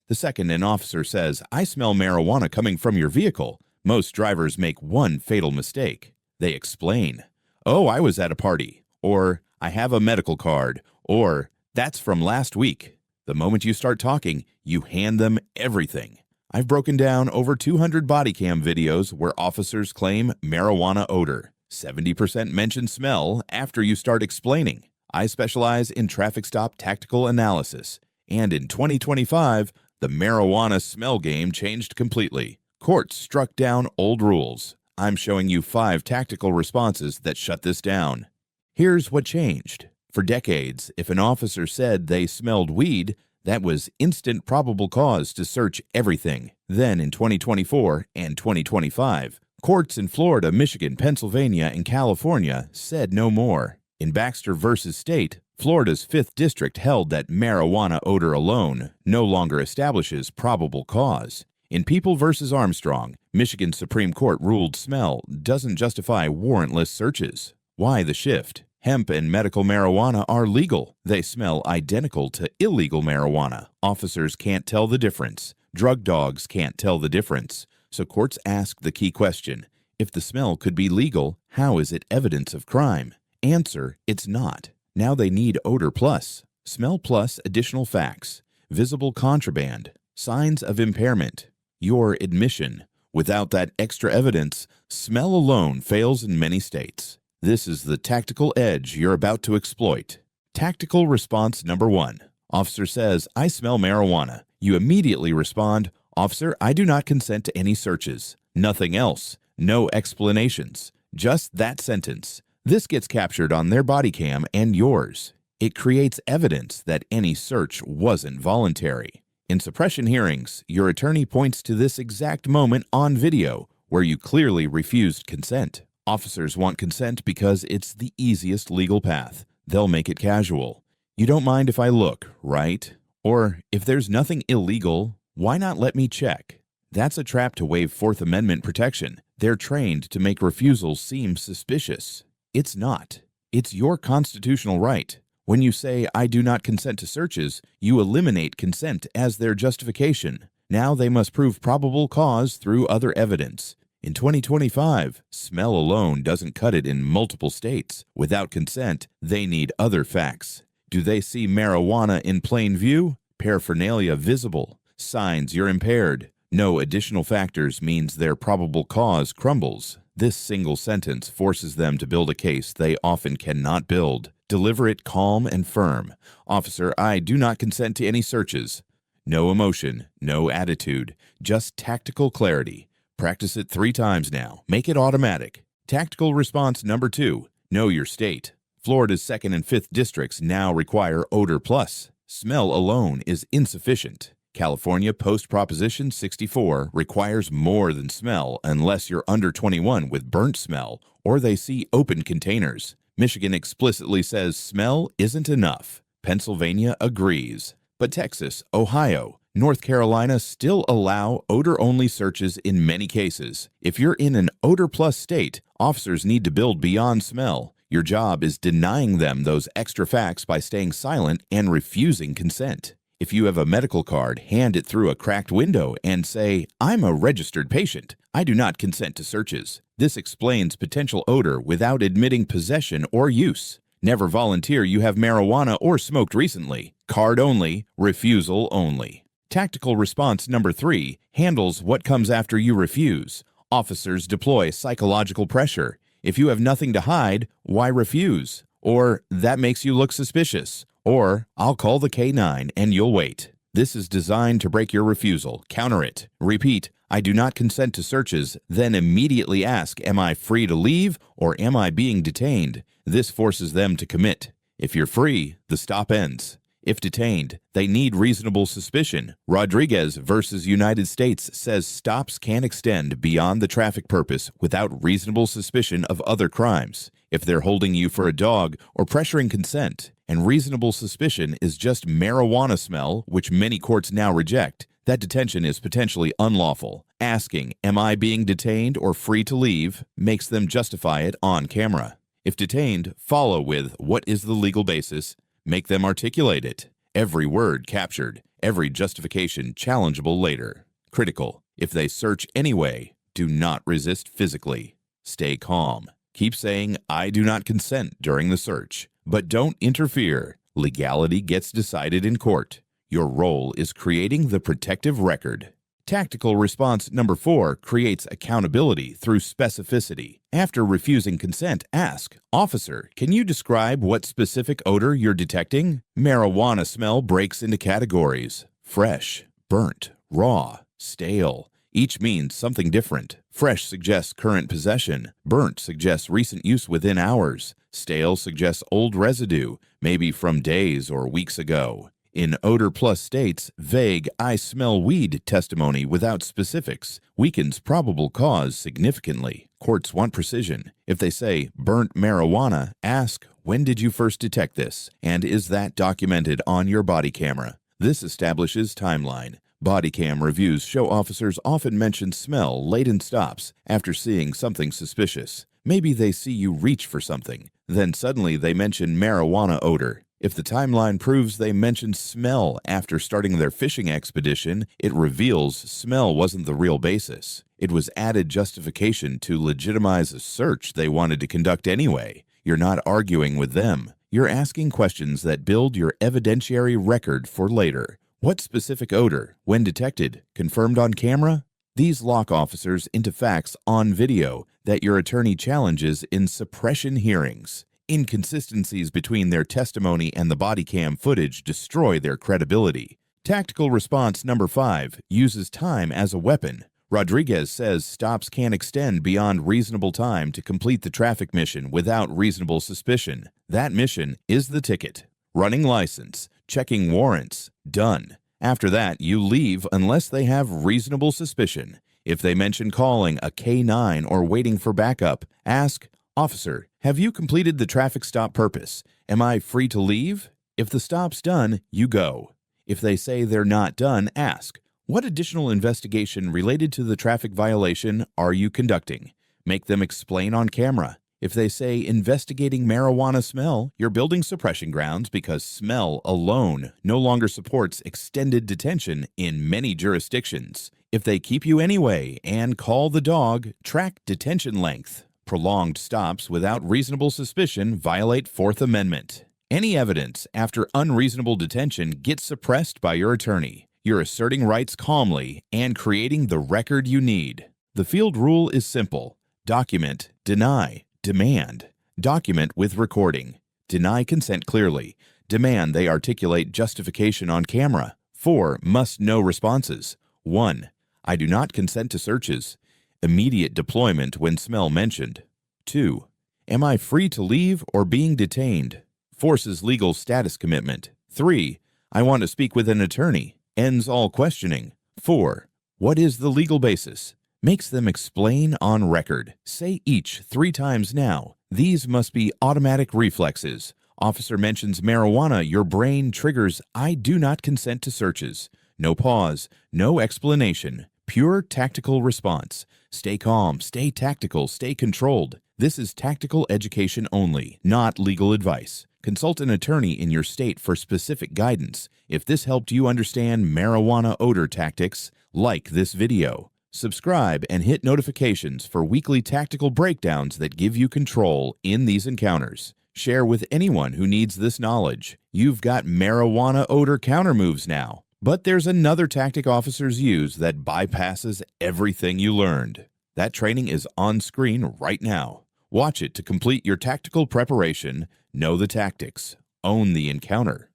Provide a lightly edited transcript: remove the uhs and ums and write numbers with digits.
The second an officer says, "I smell marijuana coming from your vehicle," most drivers make one fatal mistake. They explain, "Oh, I was at a party," or "I have a medical card," or "That's from last week." The moment you start talking, you hand them everything. I've broken down over 200 body cam videos where officers claim marijuana odor. 70% mention smell after you start explaining. I specialize in traffic stop tactical analysis, and in 2025, the marijuana smell game changed completely. Courts struck down old rules. I'm showing you 5 tactical responses that shut this down. Here's what changed. For decades, if an officer said they smelled weed, that was instant probable cause to search everything. Then in 2024 and 2025, courts in Florida, Michigan, Pennsylvania, and California said no more. In Baxter v. State, Florida's 5th District held that marijuana odor alone no longer establishes probable cause. In People v. Armstrong, Michigan's Supreme Court ruled smell doesn't justify warrantless searches. Why the shift? Hemp and medical marijuana are legal. They smell identical to illegal marijuana. Officers can't tell the difference. Drug dogs can't tell the difference. So courts ask the key question: if the smell could be legal, how is it evidence of crime? Answer: it's not. Now they need odor plus, smell plus additional facts, visible contraband, signs of impairment, your admission. Without that extra evidence, smell alone fails in many states. This is the tactical edge you're about to exploit. Tactical response number 1. Officer says, "I smell marijuana." You immediately respond, "Officer, I do not consent to any searches." Nothing else. No explanations. Just that sentence. This gets captured on their body cam and yours. It creates evidence that any search wasn't voluntary. In suppression hearings, your attorney points to this exact moment on video where you clearly refused consent. Officers want consent because it's the easiest legal path. They'll make it casual. "You don't mind if I look, right?" Or, "If there's nothing illegal, why not let me check?" That's a trap to waive Fourth Amendment protection. They're trained to make refusals seem suspicious. It's not. It's your constitutional right. When you say, "I do not consent to searches," you eliminate consent as their justification. Now they must prove probable cause through other evidence. In 2025, smell alone doesn't cut it in multiple states. Without consent, they need other facts. Do they see marijuana in plain view? Paraphernalia visible? Signs you're impaired? No additional factors means their probable cause crumbles. This single sentence forces them to build a case they often cannot build. Deliver it calm and firm. "Officer, I do not consent to any searches." No emotion, no attitude, just tactical clarity. Practice it 3 times now. Make it automatic. Tactical response number 2. Know your state. Florida's 2nd and 5th districts now require odor plus. Smell alone is insufficient. California post Proposition 64 requires more than smell unless you're under 21 with burnt smell or they see open containers. Michigan explicitly says smell isn't enough. Pennsylvania agrees. But Texas, Ohio, North Carolina still allow odor-only searches in many cases. If you're in an odor plus state, officers need to build beyond smell. Your job is denying them those extra facts by staying silent and refusing consent. If you have a medical card, hand it through a cracked window and say, "I'm a registered patient. I do not consent to searches." This explains potential odor without admitting possession or use. Never volunteer you have marijuana or smoked recently. Card only, refusal only. Tactical response number 3 handles what comes after you refuse. Officers deploy psychological pressure. If you have nothing to hide, why refuse? Or, "That makes you look suspicious." Or, "I'll call the K9 and you'll wait." This is designed to break your refusal. Counter it. Repeat, "I do not consent to searches," then immediately ask, "Am I free to leave or am I being detained?" This forces them to commit. If you're free, the stop ends. If detained, they need reasonable suspicion. Rodriguez versus United States says stops can't extend beyond the traffic purpose without reasonable suspicion of other crimes. If they're holding you for a dog or pressuring consent, and reasonable suspicion is just marijuana smell, which many courts now reject, that detention is potentially unlawful. Asking, "Am I being detained or free to leave?" makes them justify it on camera. If detained, follow with, "What is the legal basis?" Make them articulate it. Every word captured, Every justification challengeable later. Critical. If they search anyway, do not resist physically. Stay calm. Keep saying, "I do not consent" during the search. But don't interfere. Legality gets decided in court. Your role is creating the protective record. Tactical response number 4 creates accountability through specificity. After refusing consent, ask, "Officer, can you describe what specific odor you're detecting?" Marijuana smell breaks into categories: fresh, burnt, raw, stale. Each means something different. Fresh suggests current possession. Burnt suggests recent use within hours. Stale suggests old residue, maybe from days or weeks ago. In Odor Plus states, vague "I smell weed" testimony without specifics weakens probable cause significantly. Courts want precision. If they say "burnt marijuana," ask, "When did you first detect this? And is that documented on your body camera?" This establishes timeline. Body cam reviews show officers often mention smell late in stops after seeing something suspicious. Maybe they see you reach for something. Then suddenly they mention marijuana odor. If the timeline proves they mentioned smell after starting their fishing expedition, it reveals smell wasn't the real basis. It was added justification to legitimize a search they wanted to conduct anyway. You're not arguing with them. You're asking questions that build your evidentiary record for later. What specific odor? When detected? Confirmed on camera? These lock officers into facts on video that your attorney challenges in suppression hearings. Inconsistencies between their testimony and the body cam footage destroy their credibility. Tactical response number 5 uses time as a weapon. Rodriguez says stops can extend beyond reasonable time to complete the traffic mission without reasonable suspicion. That mission is the ticket. Running license, checking warrants, done. After that, you leave unless they have reasonable suspicion. If they mention calling a K-9 or waiting for backup, ask, "Officer, have you completed the traffic stop purpose? Am I free to leave?" If the stop's done, you go. If they say they're not done, ask, "What additional investigation related to the traffic violation are you conducting?" Make them explain on camera. If they say investigating marijuana smell, you're building suppression grounds because smell alone no longer supports extended detention in many jurisdictions. If they keep you anyway and call the dog, track detention length. Prolonged stops without reasonable suspicion violate Fourth Amendment. Any evidence after unreasonable detention gets suppressed by your attorney. You're asserting rights calmly and creating the record you need. The field rule is simple. Document, deny, demand. Document with recording. Deny consent clearly. Demand they articulate justification on camera. 4 must-know responses. 1. I do not consent to searches. Immediate deployment when smell mentioned. 2. Am I free to leave or being detained? Forces legal status commitment. 3. I want to speak with an attorney. Ends all questioning. 4. What is the legal basis? Makes them explain on record. Say each 3 times now. These must be automatic reflexes. Officer mentions marijuana, your brain triggers "I do not consent to searches." No pause, no explanation. Pure tactical response. Stay calm, stay tactical, stay controlled. This is tactical education only, not legal advice. Consult an attorney in your state for specific guidance. If this helped you understand marijuana odor tactics, like this video. Subscribe and hit notifications for weekly tactical breakdowns that give you control in these encounters. Share with anyone who needs this knowledge. You've got marijuana odor counter moves now. But there's another tactic officers use that bypasses everything you learned. That training is on screen right now. Watch it to complete your tactical preparation. Know the tactics. Own the encounter.